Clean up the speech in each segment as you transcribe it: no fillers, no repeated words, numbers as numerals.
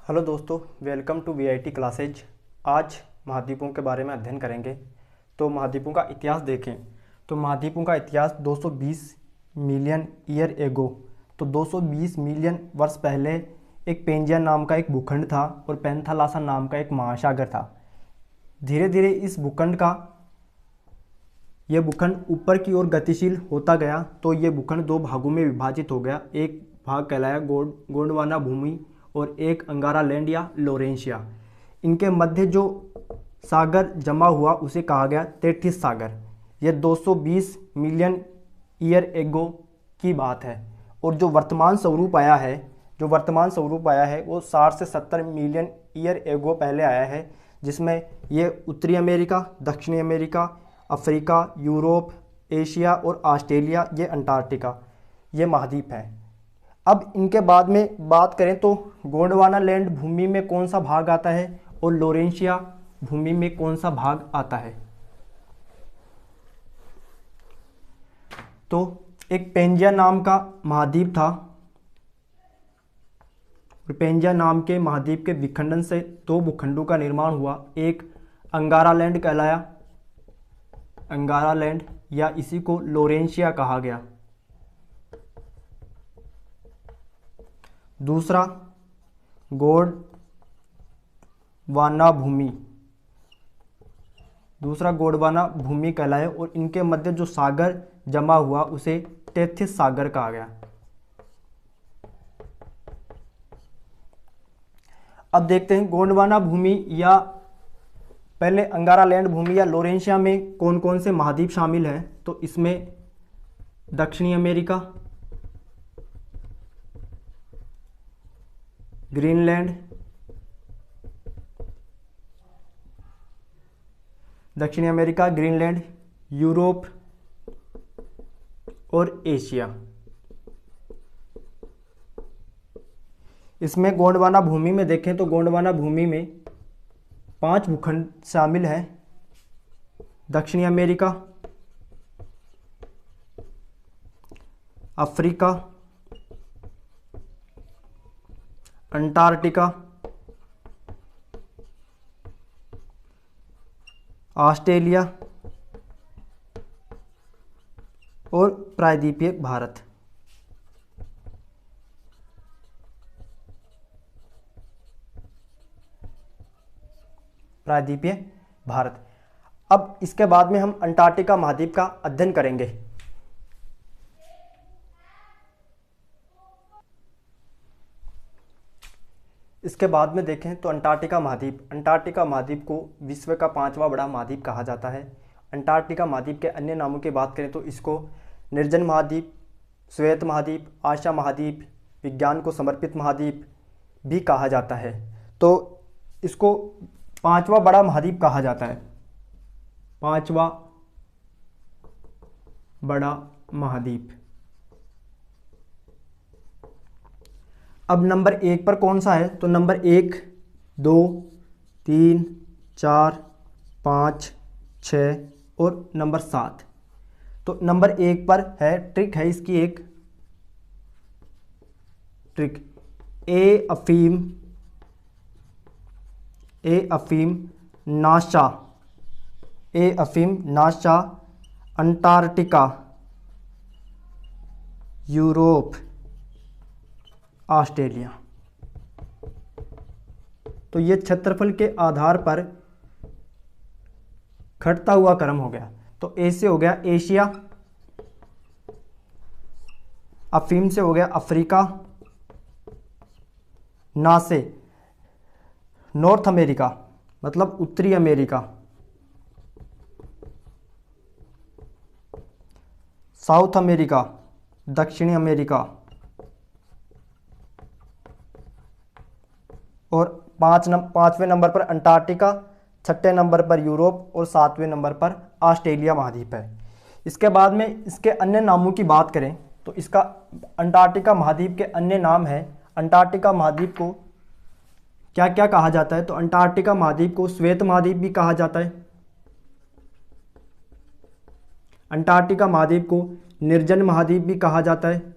Hello दोस्तों, welcome to VIT classes. आज महाद्वीपों के बारे में अध्ययन करेंगे। तो महाद्वीपों का इतिहास देखें तो महाद्वीपों का इतिहास 220 मिलियन ईयर एगो, तो 220 मिलियन वर्ष पहले एक पेंजिया नाम का एक भूखंड था और पेंथालासा नाम का एक महासागर था। धीरे धीरे इस भूखंड का यह भूखंड ऊपर की ओर गतिशील होता गया, तो ये भूखंड दो भागों में विभाजित हो गया। एक भाग कहलाया गोंडवाना भूमि और एक अंगारा लैंड या लोरेंशिया। इनके मध्य जो सागर जमा हुआ उसे कहा गया तेथिस सागर। यह 220 मिलियन ईयर एगो की बात है। और जो वर्तमान स्वरूप आया है वो 60 से 70 मिलियन ईयर एगो पहले आया है, जिसमें ये उत्तरी अमेरिका, दक्षिणी अमेरिका, अफ्रीका, यूरोप, एशिया और ऑस्ट्रेलिया, ये अंटार्कटिका, ये महाद्वीप हैं। अब इनके बाद में बात करें तो गोंडवाना लैंड भूमि में कौन सा भाग आता है और लोरेंशिया भूमि में कौन सा भाग आता है। तो एक पेंजिया नाम का महाद्वीप था। पेंजिया नाम के महाद्वीप के विखंडन से दो भूखंडों का निर्माण हुआ। एक अंगारा लैंड कहलाया, अंगारा लैंड, या इसी को लोरेंशिया कहा गया। दूसरा गोंडवाना भूमि कहलाए और इनके मध्य जो सागर जमा हुआ उसे तेथिस सागर कहा गया। अब देखते हैं गोंडवाना भूमि या पहले अंगारा लैंड भूमि या लोरेंशिया में कौन कौन से महाद्वीप शामिल हैं। तो इसमें दक्षिणी अमेरिका, ग्रीनलैंड, यूरोप और एशिया। इसमें गोंडवाना भूमि में देखें तो गोंडवाना भूमि में 5 भूखंड शामिल हैं। दक्षिणी अमेरिका, अफ्रीका, अंटार्कटिका, ऑस्ट्रेलिया और प्रायद्वीपीय भारत। अब इसके बाद में हम अंटार्कटिका महाद्वीप का अध्ययन करेंगे। इसके बाद में देखें तो अंटार्कटिका महाद्वीप को विश्व का 5वां बड़ा महाद्वीप कहा जाता है। अंटार्कटिका महाद्वीप के अन्य नामों की बात करें तो इसको निर्जन महाद्वीप, श्वेत महाद्वीप, आशा महाद्वीप, विज्ञान को समर्पित महाद्वीप भी कहा जाता है। तो इसको 5वां बड़ा महाद्वीप कहा जाता है, 5वां बड़ा महाद्वीप। अब नंबर 1 पर कौन सा है तो नंबर 1, 2, 3, 4, 5, 6 और नंबर 7। तो नंबर 1 पर है, ट्रिक है इसकी एक ट्रिक, ए अफीम नासा, अंटार्कटिका, यूरोप, ऑस्ट्रेलिया। तो ये क्षेत्रफल के आधार पर घटता हुआ क्रम हो गया। तो ए से हो गया एशिया, अफीम से हो गया अफ्रीका, ना से नॉर्थ अमेरिका मतलब उत्तरी अमेरिका, साउथ अमेरिका, दक्षिणी अमेरिका, और 5वें नंबर पर अंटार्कटिका, 6ठे नंबर पर यूरोप और 7वें नंबर पर ऑस्ट्रेलिया महाद्वीप है। इसके बाद में इसके अन्य नामों की बात करें तो इसका अंटार्कटिका महाद्वीप के अन्य नाम है। अंटार्कटिका महाद्वीप को क्या क्या कहा जाता है तो अंटार्कटिका महाद्वीप को श्वेत महाद्वीप भी कहा जाता है। अंटार्कटिका महाद्वीप को निर्जन महाद्वीप भी कहा जाता है।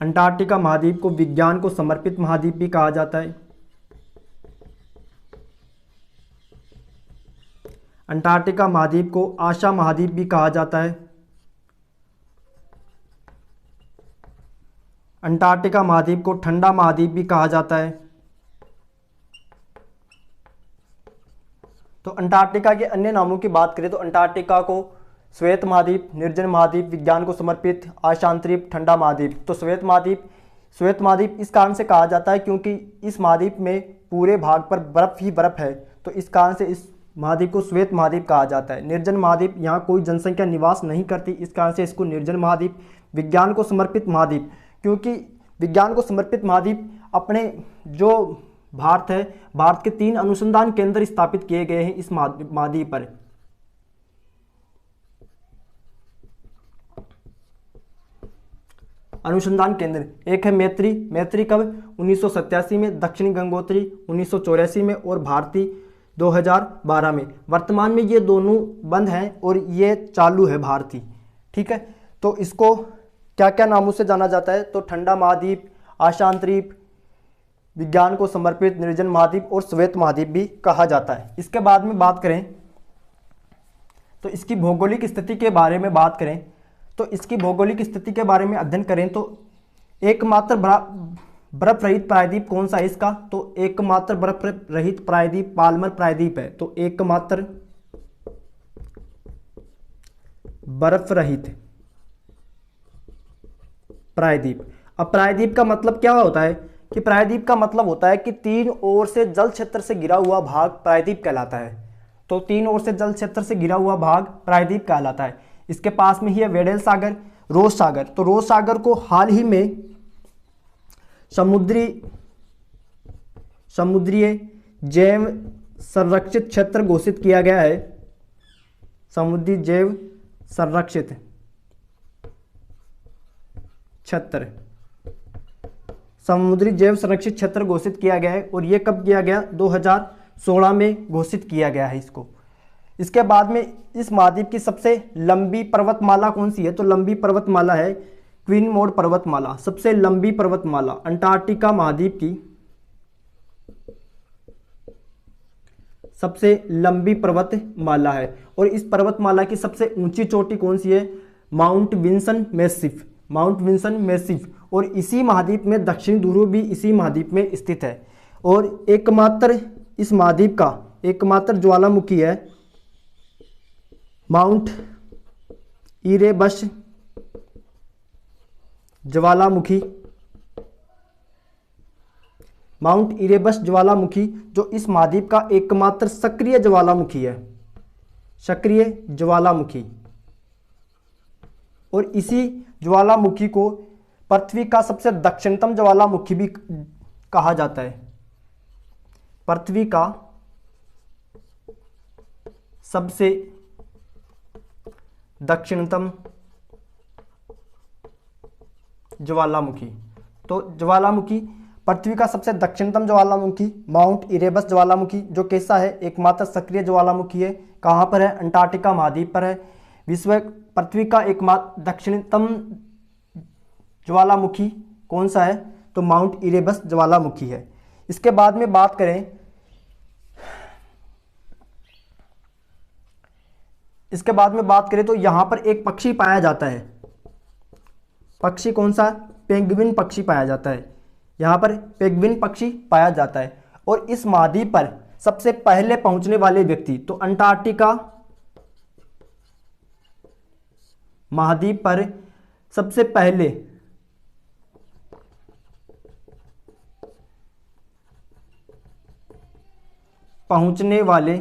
अंटार्कटिका महाद्वीप को विज्ञान को समर्पित महाद्वीप भी कहा जाता है। अंटार्कटिका महाद्वीप को आशा महाद्वीप भी कहा जाता है। अंटार्कटिका महाद्वीप को ठंडा महाद्वीप भी कहा जाता है। तो अंटार्कटिका के अन्य नामों की बात करें तो अंटार्कटिका को श्वेत महाद्वीप, निर्जन महाद्वीप, विज्ञान को समर्पित, आशांतरीप, ठंडा महाद्वीप। तो श्वेत महाद्वीप इस कारण से कहा जाता है क्योंकि इस महाद्वीप में पूरे भाग पर बर्फ ही बर्फ है, तो इस कारण से इस महाद्वीप को श्वेत महाद्वीप कहा जाता है। निर्जन महाद्वीप, यहाँ कोई जनसंख्या निवास नहीं करती, इस कारण से इसको निर्जन महाद्वीप। विज्ञान को समर्पित महाद्वीप, क्योंकि विज्ञान को समर्पित महाद्वीप अपने जो भारत है, भारत के 3 अनुसंधान केंद्र स्थापित किए गए हैं इस महाद्वीप पर। अनुसंधान केंद्र एक है मैत्री कब 1987 में, दक्षिणी गंगोत्री 1984 में और भारती 2012 में। वर्तमान में ये दोनों बंद हैं और ये चालू है भारती। ठीक है, तो इसको क्या क्या नामों से जाना जाता है? तो ठंडा महाद्वीप, आशांतरीप, विज्ञान को समर्पित, निर्जन महाद्वीप और श्वेत महाद्वीप भी कहा जाता है। इसके बाद में बात करें तो इसकी भौगोलिक स्थिति के बारे में बात करें तो इसकी भौगोलिक स्थिति के बारे में अध्ययन करें तो एकमात्र बर्फ रहित प्रायद्वीप कौन सा है इसका? तो एकमात्र बर्फ रहित प्रायद्वीप पाल्मर प्रायद्वीप है। तो एकमात्र बर्फ रहित प्रायद्वीप। अब प्रायद्वीप का मतलब क्या होता है कि प्रायद्वीप का मतलब होता है कि 3 ओर से जल क्षेत्र से घिरा हुआ भाग प्रायद्वीप कहलाता है। तो 3 ओर से जल क्षेत्र से घिरा हुआ भाग प्रायद्वीप कहलाता है। इसके पास में ही है वेडेल सागर, रोज सागर। तो रोज सागर को हाल ही में समुद्रीय जैव संरक्षित क्षेत्र घोषित किया गया है। समुद्री जैव संरक्षित क्षेत्र, समुद्री जैव संरक्षित क्षेत्र घोषित किया गया है। और यह कब किया गया? 2016 में घोषित किया गया है इसको। इसके बाद में इस महाद्वीप की सबसे लंबी पर्वतमाला कौन सी है? तो लंबी पर्वतमाला है क्वीन मोड पर्वतमाला। सबसे लंबी पर्वतमाला अंटार्कटिका महाद्वीप की सबसे लंबी पर्वतमाला है। और इस पर्वतमाला की सबसे ऊंची चोटी कौन सी है? Mount Vinson Massif, Mount Vinson Massif. और इसी महाद्वीप में दक्षिणी ध्रुव भी इसी महाद्वीप में स्थित है। और एकमात्र इस महाद्वीप का एकमात्र ज्वालामुखी है माउंट इरेबस ज्वालामुखी। माउंट इरेबस ज्वालामुखी जो इस महाद्वीप का एकमात्र सक्रिय ज्वालामुखी है, सक्रिय ज्वालामुखी। और इसी ज्वालामुखी को पृथ्वी का सबसे दक्षिणतम ज्वालामुखी भी कहा जाता है। पृथ्वी का सबसे दक्षिणतम ज्वालामुखी। तो ज्वालामुखी, पृथ्वी का सबसे दक्षिणतम ज्वालामुखी माउंट इरेबस ज्वालामुखी जो कैसा है? एकमात्र सक्रिय ज्वालामुखी है। कहाँ पर है? अंटार्कटिका महाद्वीप पर है। विश्व पृथ्वी का एकमात्र दक्षिणतम ज्वालामुखी कौन सा है? तो माउंट इरेबस ज्वालामुखी है। इसके बाद में बात करें तो यहां पर एक पक्षी पाया जाता है। पक्षी कौन सा? पेंगुइन पक्षी पाया जाता है। यहां पर पेंगुइन पक्षी पाया जाता है। और इस महाद्वीप पर सबसे पहले पहुंचने वाले व्यक्ति, तो अंटार्कटिका महाद्वीप पर सबसे पहले पहुंचने वाले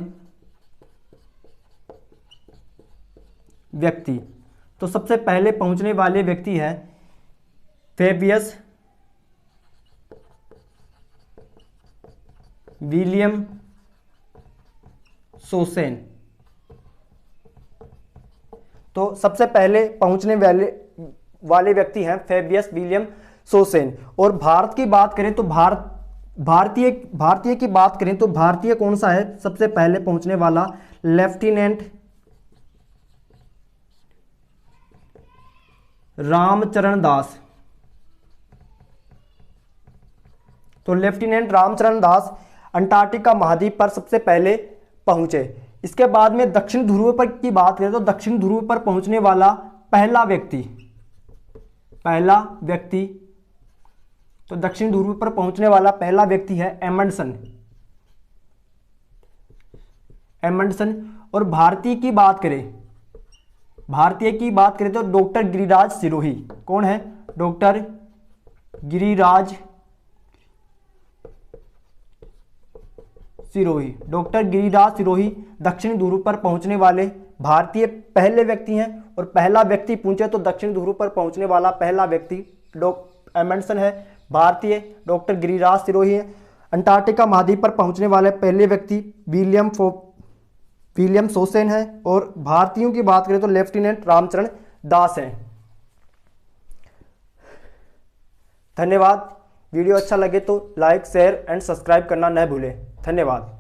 व्यक्ति, तो सबसे पहले पहुंचने वाले व्यक्ति है फेबियस विलियम सोसेन। तो सबसे पहले पहुंचने वाले व्यक्ति हैं फेबियस विलियम सोसेन। और भारत की बात करें तो भारतीय की बात करें तो भारतीय कौन सा है सबसे पहले पहुंचने वाला? लेफ्टिनेंट रामचरण दास। तो लेफ्टिनेंट रामचरण दास अंटार्कटिका महाद्वीप पर सबसे पहले पहुंचे। इसके बाद में दक्षिण ध्रुव पर की बात करें तो दक्षिण ध्रुव पर पहुंचने वाला पहला व्यक्ति तो दक्षिण ध्रुव पर पहुंचने वाला पहला व्यक्ति है एमंडसन। और भारतीय की बात करें तो डॉक्टर गिरिराज सिरोही। कौन है? डॉक्टर गिरिराज सिरोही दक्षिण ध्रुव पर पहुंचने वाले भारतीय पहले व्यक्ति हैं। और पहला व्यक्ति पूछे तो दक्षिण ध्रुव पर पहुंचने वाला पहला व्यक्ति एमंडसन है। भारतीय डॉक्टर गिरिराज सिरोही है। अंटार्कटिका महाद्वीप पर पहुंचने वाले पहले व्यक्ति विलियम सोसेन है। और भारतीयों की बात करें तो लेफ्टिनेंट रामचरण दास हैं। धन्यवाद। वीडियो अच्छा लगे तो लाइक, शेयर एंड सब्सक्राइब करना न भूलें। धन्यवाद।